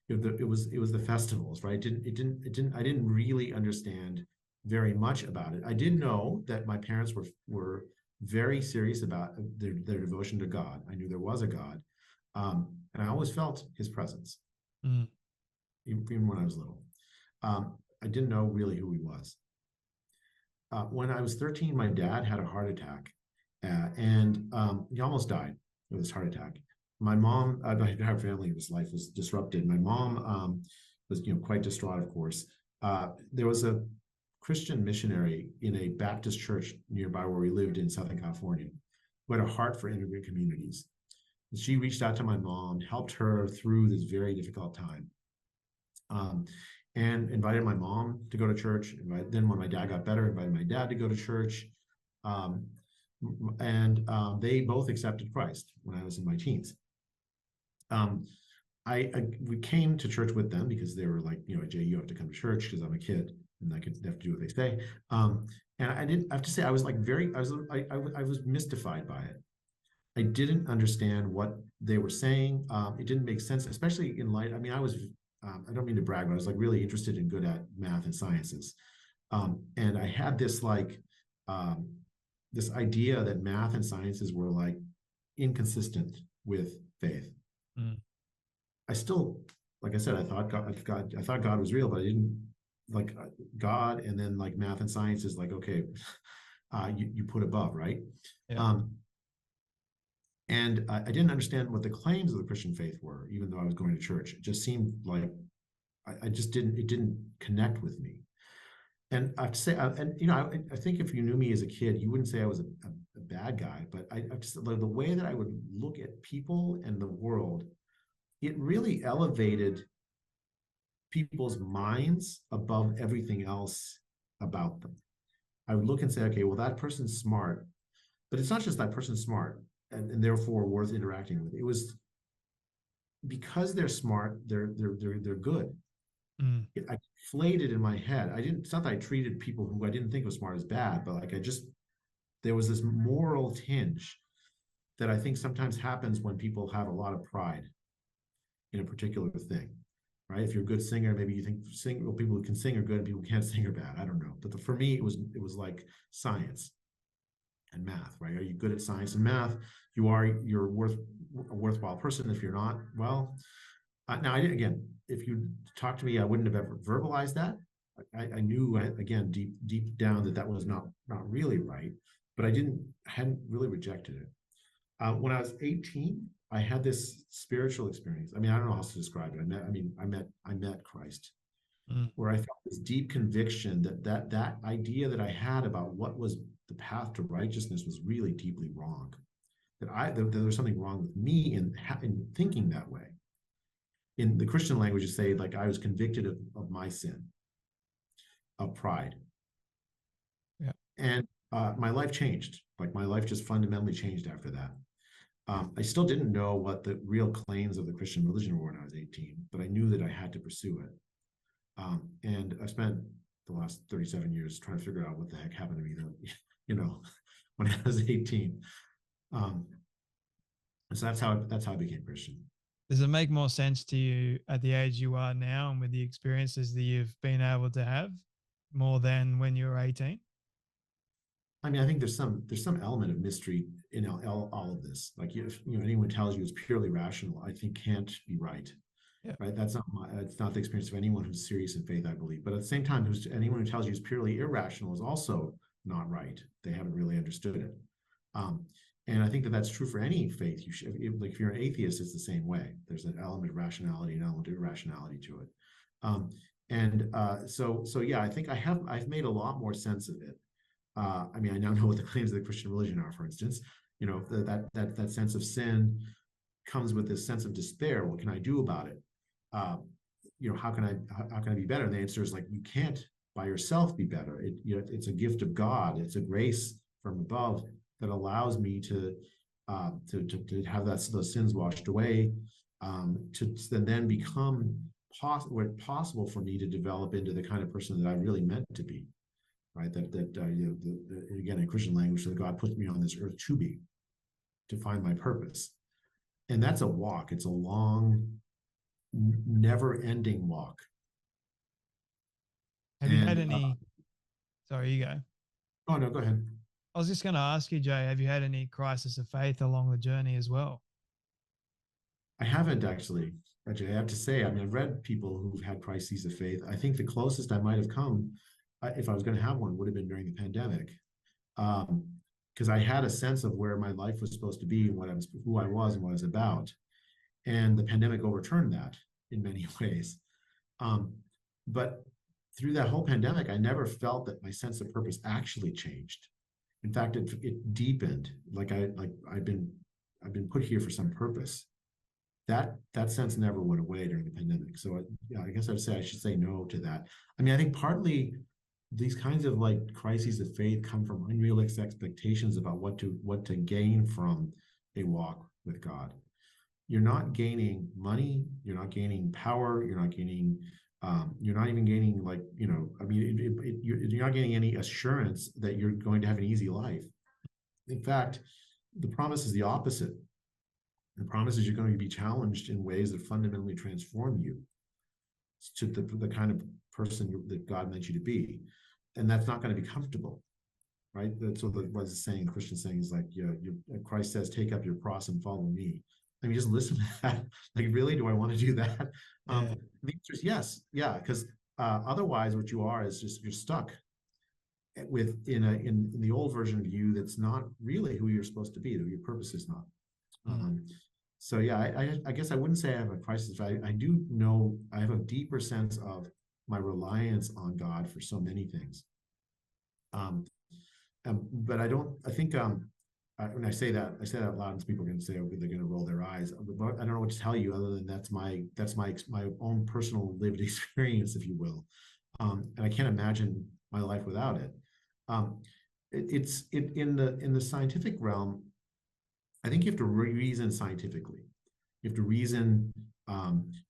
It was the festivals, right? I didn't really understand very much about it. I did know that my parents were very serious about their devotion to God. I knew there was a God, and I always felt His presence, even when I was little. I didn't know really who He was. When I was 13, my dad had a heart attack, and he almost died of this heart attack. My mom, my entire family, his life was disrupted. My mom was, quite distraught, of course. There was a Christian missionary in a Baptist church nearby where we lived in Southern California who had a heart for immigrant communities. She reached out to my mom, helped her through this very difficult time, and invited my mom to go to church. Then when my dad got better, invited my dad to go to church. And they both accepted Christ when I was in my teens. We came to church with them because they were like, Jay, you have to come to church because I'm a kid and I have to do what they say. And I have to say, I was like I was mystified by it. I didn't understand what they were saying. It didn't make sense, especially in light. I mean, I don't mean to brag, but I was like really interested and good at math and sciences. And I had this like um, this idea that math and sciences were like inconsistent with faith. Mm. I still, like I said, I thought God was real, but I didn't like God, and then like math and science is like, okay, you put above, right? Yeah. Um, and I didn't understand what the claims of the Christian faith were, even though I was going to church. It just seemed like I just didn't, it didn't connect with me. And I have to say, and you know, I think if you knew me as a kid, you wouldn't say I was a bad guy, but I just the way that I would look at people and the world, it really elevated people's minds above everything else about them. I would look and say, okay, well, that person's smart, but it's not just that person's smart and therefore worth interacting with. It was because they're smart, they're good. Mm. I inflated in my head. I didn't. It's not that I treated people who I didn't think was smart as bad, but like I just there was this moral tinge that I think sometimes happens when people have a lot of pride in a particular thing, right? If you're a good singer, maybe you think well, people who can sing are good and people who can't sing are bad. I don't know, but for me, it was like science and math, right? Are you good at science and math? You're a worthwhile person. If you're not, well, now again, if you talk to me, I wouldn't have ever verbalized that. I knew again deep down that was not really right, but hadn't really rejected it. When I was 18, I had this spiritual experience. I mean, I don't know how else to describe it. I met Christ, Mm. where I felt this deep conviction that idea that I had about what was the path to righteousness was really deeply wrong. That there was something wrong with me in thinking that way. In the Christian language, you say like I was convicted of my sin, of pride, Yeah. and my life changed. Like my life just fundamentally changed after that. I still didn't know what the real claims of the Christian religion were when I was 18, but I knew that I had to pursue it. And I spent the last 37 years trying to figure out what the heck happened to me, you know, when I was 18. Um, so that's how I became Christian. Does it make more sense to you at the age you are now and with the experiences that you've been able to have more than when you were 18? I mean, I think there's some element of mystery in all of this. Like if anyone tells you it's purely rational, I think can't be right. Yeah. Right? It's not the experience of anyone who's serious in faith, I believe. But at the same time, anyone who tells you it's purely irrational is also not right. They haven't really understood it. Um, and I think that that's true for any faith. If you're an atheist, it's the same way. There's an element of rationality, an element of irrationality to it. So yeah, I think I've made a lot more sense of it. I mean, I now know what the claims of the Christian religion are, for instance. That sense of sin comes with this sense of despair. What can I do about it? Uh, how can I be better? And the answer is like you can't by yourself be better. It's a gift of God. It's a grace from above that allows me to have those sins washed away, to then become possible for me to develop into the kind of person that I really meant to be. Right, again in Christian language, that God put me on this earth to find my purpose, and that's a walk. It's a long, never-ending walk. Have you had And any? Sorry, you go. oh no, go ahead. I was just going to ask you, Jay, have you had any crisis of faith along the journey as well? I haven't actually. Actually, I have to say, I mean, I've read people who've had crises of faith. I think the closest I might have come, if I was going to have one, would have been during the pandemic. Because I had a sense of where my life was supposed to be and who I was and what I was about. And the pandemic overturned that in many ways. But through that whole pandemic, I never felt that my sense of purpose actually changed. In fact, it deepened. I've been put here for some purpose. That sense never went away during the pandemic. So I guess I should say no to that. I mean, I think partly these kinds of like crises of faith come from unrealistic expectations about what to gain from a walk with God. You're not gaining money, you're not gaining power, you're not even gaining you're not getting any assurance that you're going to have an easy life. In fact, the promise is the opposite. The promise is you're going to be challenged in ways that fundamentally transform you. to the kind of person that God meant you to be, and that's not going to be comfortable, right? That's what the saying, Christian saying is like, Christ says, take up your cross and follow me. I mean, just listen to that. Like, really, do I want to do that? Yeah. The answer is yes, yeah, because otherwise, what you are is just you're stuck with in the old version of you that's not really who you're supposed to be, who your purpose is not. Mm. So yeah, I guess I wouldn't say I have a crisis. I do know I have a deeper sense of my reliance on God for so many things. But I don't. I think when I say that out loud, and people are going to say, "Okay, they're going to roll their eyes." But I don't know what to tell you other than that's my own personal lived experience, if you will. And I can't imagine my life without it. It's in the scientific realm. I think you have to reason scientifically. You have to reason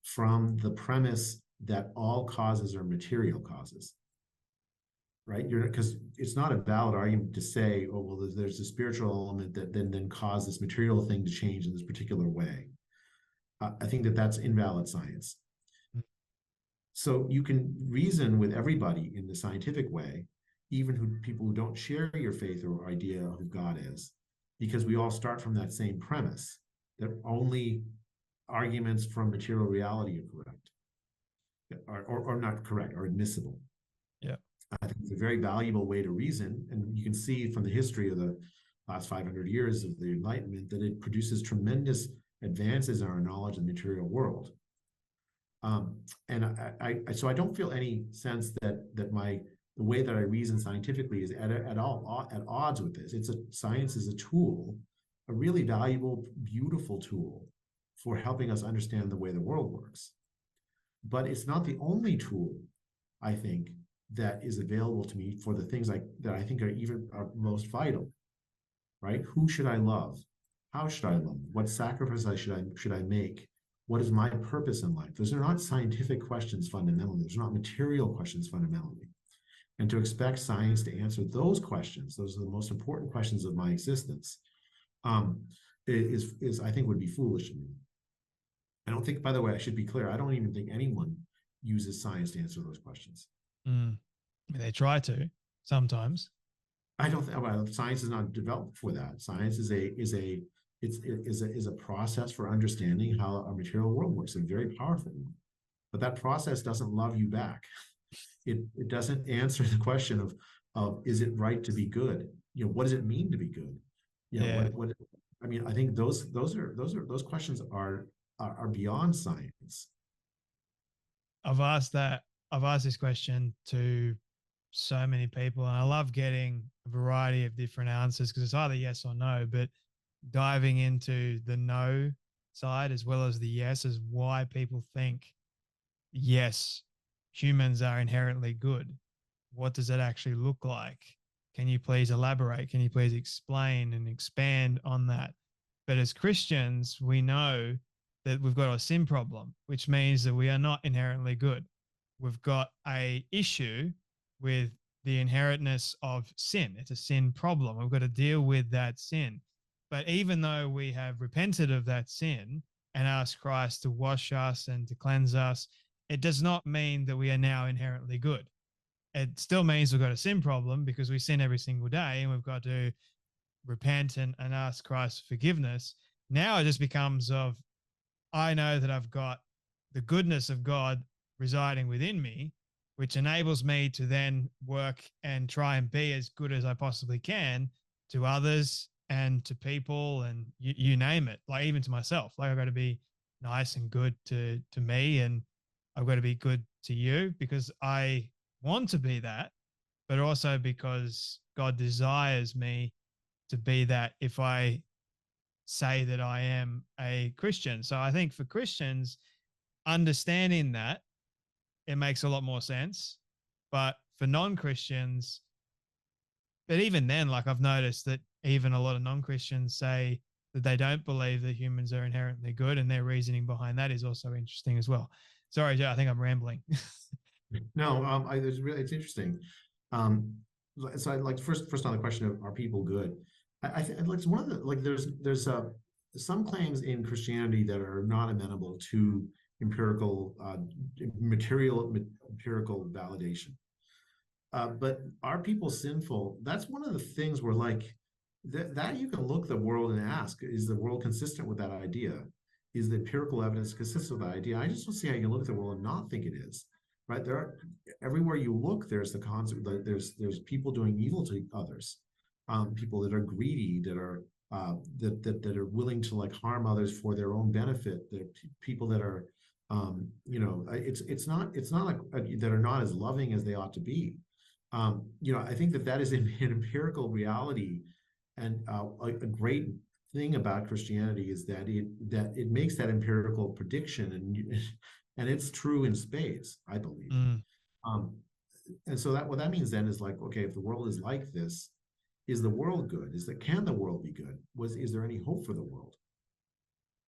from the premise that all causes are material causes, right? Because it's not a valid argument to say, oh, well, there's a spiritual element that then caused this material thing to change in this particular way. I think that's invalid science. So you can reason with everybody in the scientific way, even people who don't share your faith or idea of who God is, because we all start from that same premise that only arguments from material reality are correct, or not correct, or admissible. Yeah. I think it's a very valuable way to reason, and you can see from the history of the last 500 years of the Enlightenment that it produces tremendous advances in our knowledge of the material world. And so I don't feel any sense that the way that I reason scientifically is at all at odds with this. Science is a tool, a really valuable, beautiful tool for helping us understand the way the world works. But it's not the only tool, I think, that is available to me for the things that I think are most vital, right? Who should I love? How should I love? What sacrifice should I make? What is my purpose in life? Those are not scientific questions fundamentally. Those are not material questions fundamentally. And to expect science to answer those questions, those are the most important questions of my existence, is I think would be foolish to me. I don't think, by the way, I should be clear, I don't even think anyone uses science to answer those questions. They try to sometimes. I don't think science is not developed for that. Science is a process for understanding how our material world works, a very powerful one. But that process doesn't love you back. It doesn't answer the question of is it right to be good? What does it mean to be good? What I mean, I think those questions are beyond science. I've asked this question to so many people, and I love getting a variety of different answers because it's either yes or no, but diving into the no side as well as the yes is why people think, yes, humans are inherently good. What does that actually look like? Can you please elaborate? Can you please explain and expand on that? But as Christians, we know that we've got a sin problem, which means that we are not inherently good. We've got a issue with the inherentness of sin. It's a sin problem. We've got to deal with that sin. But even though we have repented of that sin and asked Christ to wash us and to cleanse us, it does not mean that we are now inherently good. It still means we've got a sin problem because we sin every single day and we've got to repent and ask Christ for forgiveness. Now it just becomes of, I know that I've got the goodness of God residing within me, which enables me to then work and try and be as good as I possibly can to others and to people and you name it, like even to myself. Like I've got to be nice and good to me, and I've got to be good to you because I want to be that, but also because God desires me to be that if I say that I am a Christian. So I think for Christians, understanding that, it makes a lot more sense. But for non-Christians, but even then, like I've noticed that even a lot of non-Christians say that they don't believe that humans are inherently good, and their reasoning behind that is also interesting as well. Sorry, Joe, I think I'm rambling. No, it's interesting. So I like first on the question of are people good? I think like one of the like there's some claims in Christianity that are not amenable to empirical, empirical validation. But are people sinful? That's one of the things where like that you can look the world and ask, is the world consistent with that idea? Is the empirical evidence consistent with that idea? I just don't see how you can look at the world and not think it is. Right? There are everywhere you look, there's the concept that there's people doing evil to others, people that are greedy, that are that are willing to like harm others for their own benefit. There are people that are it's not like that are not as loving as they ought to be. I think that is an empirical reality, and a great thing about Christianity is that it makes that empirical prediction, and it's true in spades, I believe. Mm. And so that what that means then is like, okay, if the world is like this, is the world good? Can the world be good? Is there any hope for the world?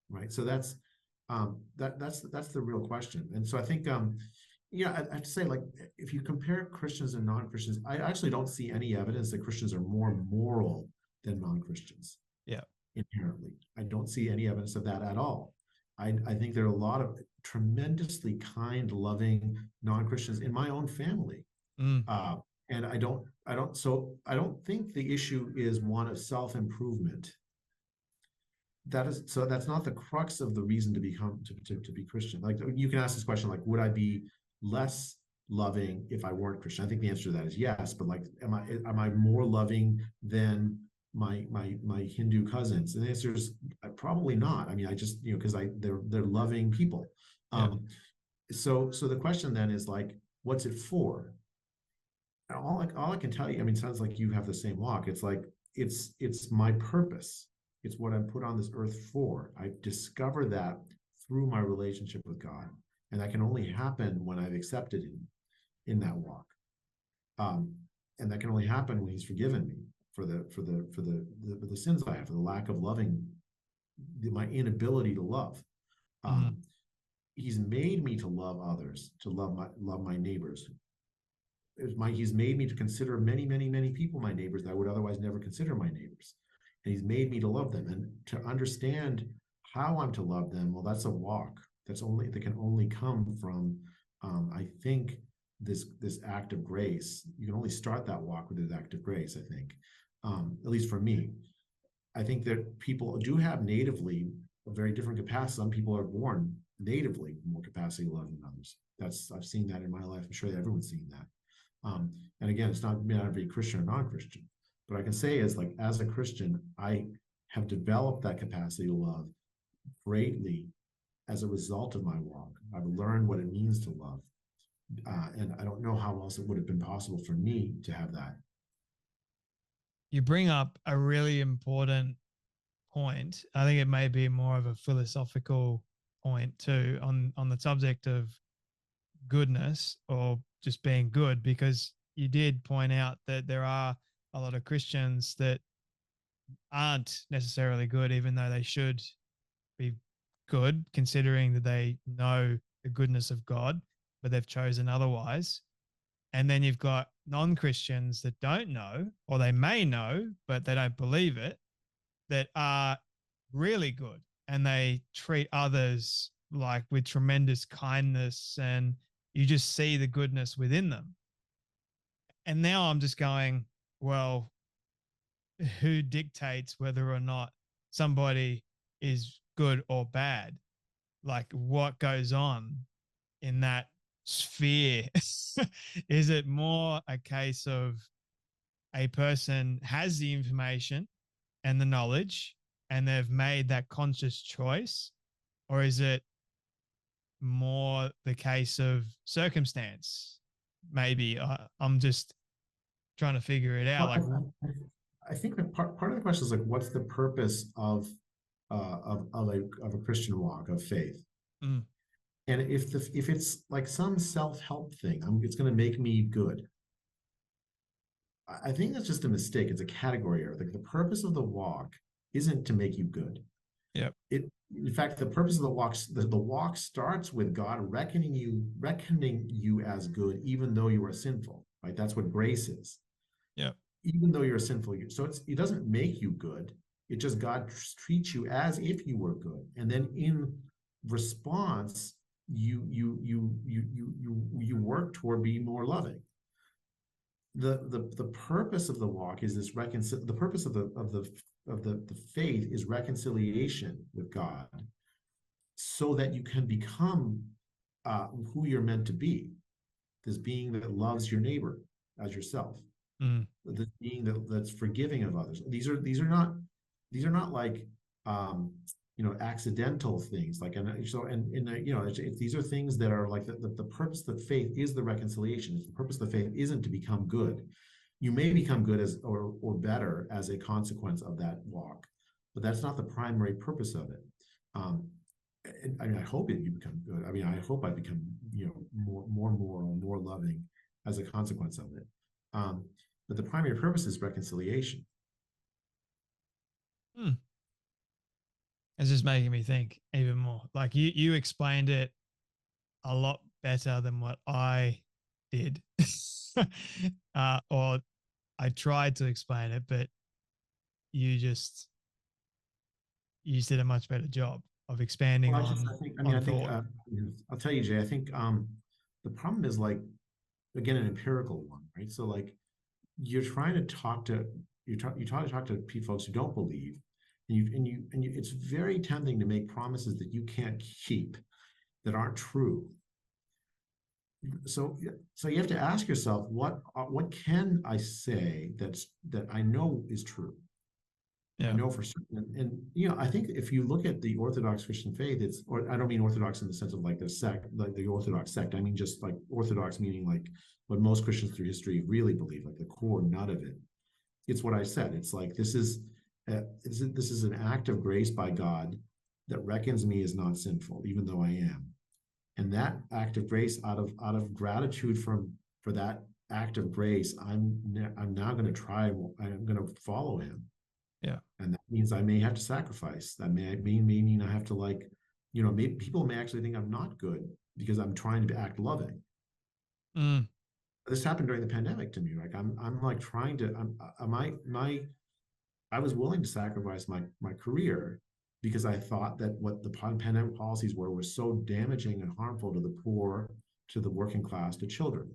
Right. So that's the real question. And so I think I have to say, like, if you compare Christians and non-Christians, I actually don't see any evidence that Christians are more moral than non-Christians. Yeah. Inherently, I don't see any evidence of that at all. I think there are a lot of tremendously kind, loving non-Christians in my own family. Mm. And I don't think the issue is one of self-improvement. That's not the crux of the reason to become to be Christian. Like, you can ask this question, like, would I be less loving if I weren't Christian? I think the answer to that is yes, but like, am I more loving than my Hindu cousins? And the answer is probably not. I mean, I just, because they're loving people. Yeah. So the question then is like, what's it for? All I can tell you, I mean, it sounds like you have the same walk. It's like, it's my purpose. It's what I'm put on this earth for. I've discovered that through my relationship with God. And that can only happen when I've accepted him in that walk. And that can only happen when he's forgiven me for the sins I have, for the lack of loving, my inability to love. He's made me to love others, to love my neighbors. He's made me to consider many, many, many people my neighbors that I would otherwise never consider my neighbors. And he's made me to love them, and to understand how I'm to love them. Well, that's a walk. That can only come from, I think, this act of grace. You can only start that walk with this act of grace, I think, at least for me. I think that people do have natively a very different capacity. Some people are born natively more capacity to love than others. I've seen that in my life. I'm sure that everyone's seen that. And again, it's not to be Christian or non-Christian. But I can say is, like, as a Christian, I have developed that capacity to love greatly as a result of my walk. I've learned what it means to love. And I don't know how else it would have been possible for me to have that. You bring up a really important point. I think it may be more of a philosophical point too, on the subject of goodness or just being good, because you did point out that there are a lot of Christians that aren't necessarily good, even though they should be good, considering that they know the goodness of God, but they've chosen otherwise. And then you've got non-Christians that don't know, or they may know, but they don't believe it, that are really good, and they treat others like with tremendous kindness, and you just see the goodness within them. And now I'm just going, well, who dictates whether or not somebody is good or bad? Like, what goes on in that sphere? Is it more a case of a person has the information and the knowledge and they've made that conscious choice? Or is it more the case of circumstance? Maybe I'm just trying to figure it out. Like, I think that part of the question is like, what's the purpose of a Christian walk of faith? Mm. And if it's like some self-help thing, it's going to make me good. I think that's just a mistake. It's a category error. Like, the purpose of the walk isn't to make you good. Yep. In fact, the purpose of the walk starts with God reckoning you as good, even though you are sinful. Right? That's what grace is. Yeah. Even though you're sinful, so it doesn't make you good. It just, God treats you as if you were good, and then in response, you work toward being more loving. The purpose of the walk is this the purpose of the faith is reconciliation with God, so that you can become who you're meant to be, this being that loves your neighbor as yourself, Mm. this being that's forgiving of others. These are not like accidental things, like, and so and these are things that are like the purpose of faith is the reconciliation. The purpose of the faith isn't to become good. You may become good as or better as a consequence of that walk, but that's not the primary purpose of it. I mean, I hope you become good. I mean, I hope I become, more moral, more loving as a consequence of it. But the primary purpose is reconciliation. Hmm. It's just making me think even more. Like you explained it a lot better than what I did. Or I tried to explain it, but you just you did a much better job of expanding Well, I think, on thought. I'll tell you, Jay, I think the problem is, like, again, an empirical one, right? So, like, you're trying to talk to, you try to talk to folks who don't believe, it's very tempting to make promises that you can't keep, that aren't true. So, you have to ask yourself, what can I say that I know is true? I Yeah. know for certain, I think if you look at the Orthodox Christian faith, or I don't mean Orthodox in the sense of like the sect, like the Orthodox sect. I mean just like Orthodox, meaning like what most Christians through history really believe, like the core nut of it. It's what I said. It's like this is an act of grace by God that reckons me as not sinful, even though I am. And that act of grace, out of gratitude for that act of grace, I'm now going to try. I'm going to follow Him, Yeah. and that means I may have to sacrifice. That may mean I have to, like, people may actually think I'm not good because I'm trying to act loving. Mm. This happened during the pandemic to me. Like, I'm like trying to, I was willing to sacrifice my career because I thought that what the pandemic policies were so damaging and harmful to the poor, to the working class, to children.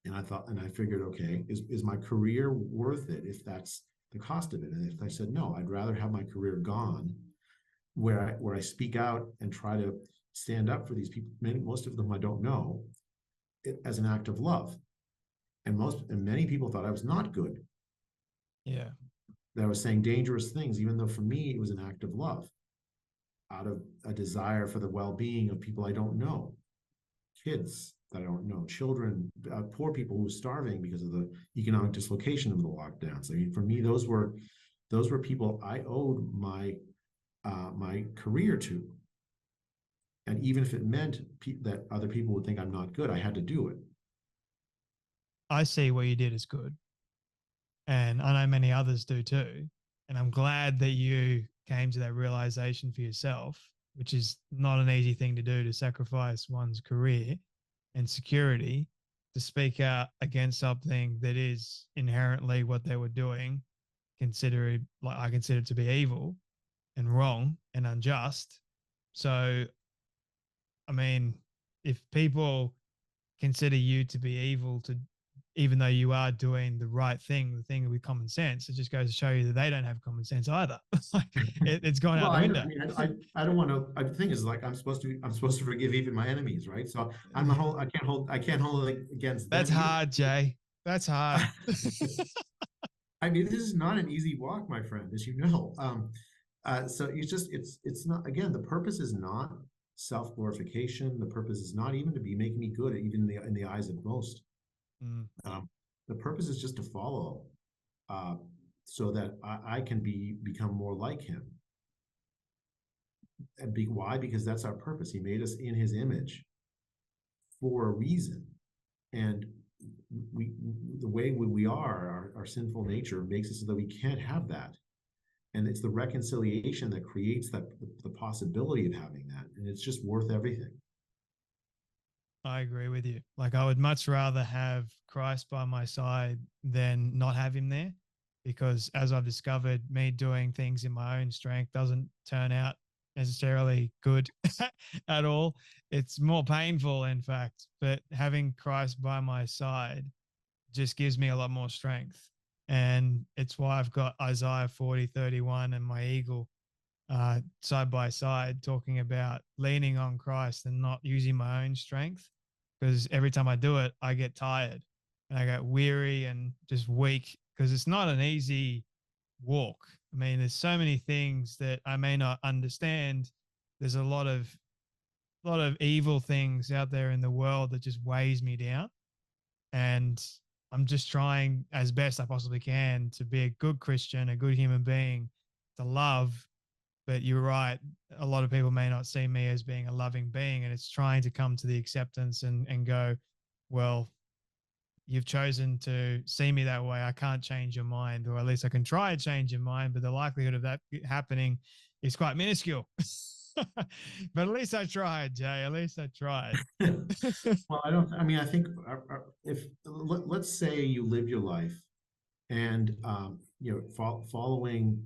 And I figured, okay, is my career worth it if that's the cost of it? And if I said no, I'd rather have my career gone, where I speak out and try to stand up for these people, most of them I don't know, as an act of love. And many people thought I was not good, Yeah. that I was saying dangerous things, even though for me it was an act of love, out of a desire for the well-being of people I don't know, kids that I don't know, children, poor people who are starving because of the economic dislocation of the lockdowns. I mean, for me, those were people I owed my career to, and even if it meant that other people would think I'm not good, I had to do it. I see what you did as good. And I know many others do too. And I'm glad that you came to that realization for yourself, which is not an easy thing to do, to sacrifice one's career and security to speak out against something that is inherently what they were doing, considered, like I consider it to be evil and wrong and unjust. So, I mean, if people consider you to be evil, to even though you are doing the right thing, the thing with common sense, it just goes to show you that they don't have common sense either. Like it's gone out Well, the I window. mean, I don't want to. The thing is, like, I'm supposed to forgive even my enemies, right? So I'm not hold. I can't hold it against That's them either. hard, Jay. That's hard. I mean, this is not an easy walk, my friend, as you know. So it's not, again, the purpose is not self-glorification. The purpose is not even to be making me good, even in the eyes of most. Mm. The purpose is just to follow, uh, so that I can become more like Him. And why? Because that's our purpose. He made us in His image for a reason, and we the way we are, our sinful nature makes it so that we can't have that. And it's the reconciliation that creates the possibility of having that, and it's just worth everything. I agree with you. Like I would much rather have Christ by my side than not have him there, because as I've discovered, me doing things in my own strength doesn't turn out necessarily good at all. It's more painful, in fact. But having Christ by my side just gives me a lot more strength. And it's why I've got Isaiah 40:31 and my eagle side by side, talking about leaning on Christ and not using my own strength. Because every time I do it, I get tired and I get weary and just weak, because it's not an easy walk. I mean, there's so many things that I may not understand. There's a lot of evil things out there in the world that just weighs me down. And I'm just trying as best I possibly can to be a good Christian, a good human being, to love. But you're right, a lot of people may not see me as being a loving being, and it's trying to come to the acceptance and go, well, you've chosen to see me that way. I can't change your mind, or at least I can try to change your mind, but the likelihood of that happening is quite minuscule. But at least I tried, Jay. At least I tried. Well, I mean, I think if let's say you live your life and following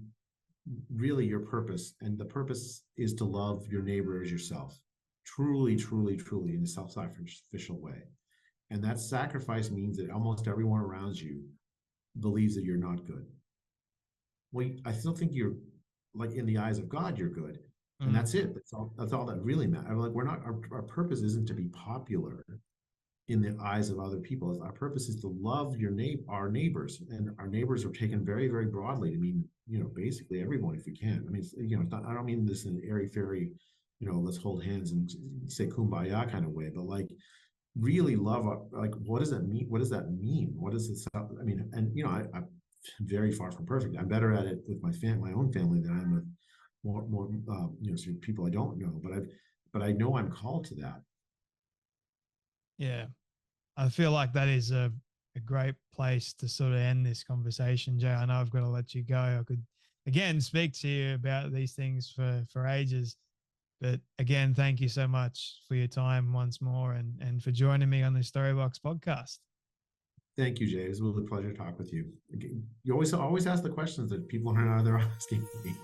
really your purpose, and the purpose is to love your neighbor as yourself, truly, truly, truly, in a self-sacrificial way. And that sacrifice means that almost everyone around you believes that you're not good. Well, I still think you're, like, in the eyes of God, you're good. And Mm, that's it. That's all that really matters. Like, we're not, our purpose isn't to be popular in the eyes of other people. Our purpose is to love our neighbors, and our neighbors are taken very, very broadly to mean, basically everyone, if we can. I mean, it's not, I don't mean this in an airy fairy, let's hold hands and say kumbaya kind of way, but like really love, like, what does that mean? What does that mean? What does this, I mean, and I'm very far from perfect. I'm better at it with my own family than I'm with more sort of people I don't know, but I know I'm called to that. yeah. I feel like that is a great place to sort of end this conversation, Jay. I know I've got to let you go. I could, again, speak to you about these things for ages. But again, thank you so much for your time once more, and for joining me on the Storybox podcast. Thank you, Jay. It was a really pleasure to talk with you. You always ask the questions that people aren't out there asking me.